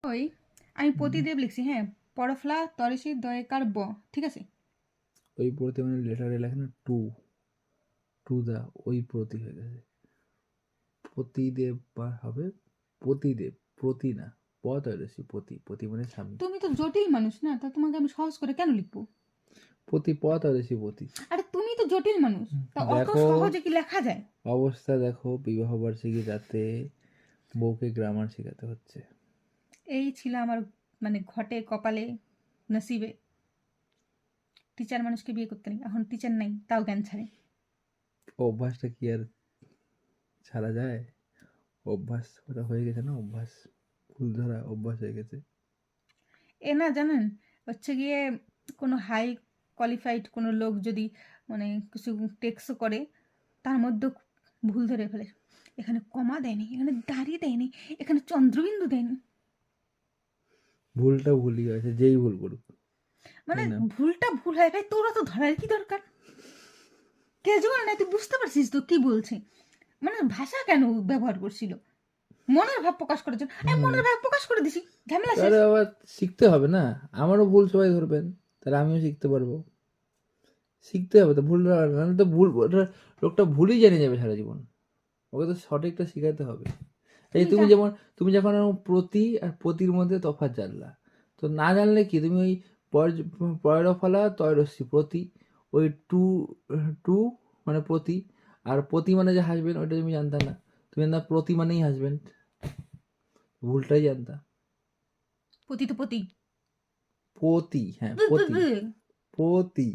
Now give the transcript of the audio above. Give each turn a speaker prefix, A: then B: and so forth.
A: ওই আমি প্রতিদেব লিখছি, হ্যাঁ, পরফলা তরেসি দয়কার ব, ঠিক আছে।
B: ওই প্রতি মানে লেটারে লেখে না, টু টু দা, ওই প্রতি হয়ে গেছে। প্রতিদেব বা হবে প্রতিদেব, প্রতি না, পথ হয়েছে প্রতি, প্রতি মানে স্বামী।
A: তুমি তো জটিল মানুষ না, তা তোমাকে আমি সহজ করে কেন লিখবো?
B: প্রতি পথ হয়েছে প্রতি।
A: আরে তুমি তো জটিল মানুষ, তা অত
B: দেখো
A: সহজে কি লেখা যায়?
B: অবস্থা দেখো, বিবাহ বার্ষিকী রাতে বউকে গ্রামার শেখাতে হচ্ছে।
A: এই ছিল আমার, মানে ঘটে কপালে, নসিবে। টিচার মানুষকে বিয়ে করতে নেই, এখন টিচার নাই তাও জ্ঞান ছাড়ে।
B: অভ্যাসটা কি আর ছাড়া যায়? অভ্যাস ওটা হয়ে গেছে না, অভ্যাস, ভুল ধরা অভ্যাস হয়ে গেছে।
A: এ না জানেন, হচ্ছে গিয়ে কোনো হাই কোয়ালিফাইড কোনো লোক যদি মানে কিছু টেক্সও করে, তার মধ্যে ভুল ধরে ফেলে। এখানে কমা দেয়নি, এখানে দাঁড়িয়ে দেয়নি, এখানে চন্দ্রবিন্দু দেয়নি।
B: ভুলটা ভুলই হয়েছে, যেই ভুল করুক,
A: মানে
B: তাই না?
A: ভুলটা ভুল হয় ভাই, তোরা তো ধরার কি দরকার? ক্যাজুয়াল না, তুই বুঝতে পারছিস তো কি বলছি? মানে ভাষা কেন ব্যবহার করছিল? মনের ভাব প্রকাশ করার জন্য আমি
B: হুম।
A: মনের ভাব প্রকাশ করে দিছি, ঝামেলা শেষ।
B: তাহলে আবার শিখতে হবে না? আমারও ভুল সবাই ধরবেন, তাহলে আমিও শিখতে পারবো। শিখতে হবে তো, ভুল নাহলে তো ভুল লোকটা ভুলই জেনে যাবে সারা জীবন। ওকে তো সঠিকটা শিখাতে হবে। এই
A: তুমি
B: তুমি
A: যা।
B: যেমন, তুমি যখন প্রতি আর প্রতির মধ্যে তফাৎ জানলা, তো না জানলে কি তুমি ওই পয়ের ফলা তয়রস্যি প্রতি, ওই টু টু মানে প্রতি, আর প্রতি মানে যে হাসবেন ওইটা তুমি জানতা না, তুমি জানতা প্রতি মানেই হাসবেন, ভুলটাই জানতা।
A: পতি তো পতি।
B: পতি, হ্যাঁ পতি, পতি।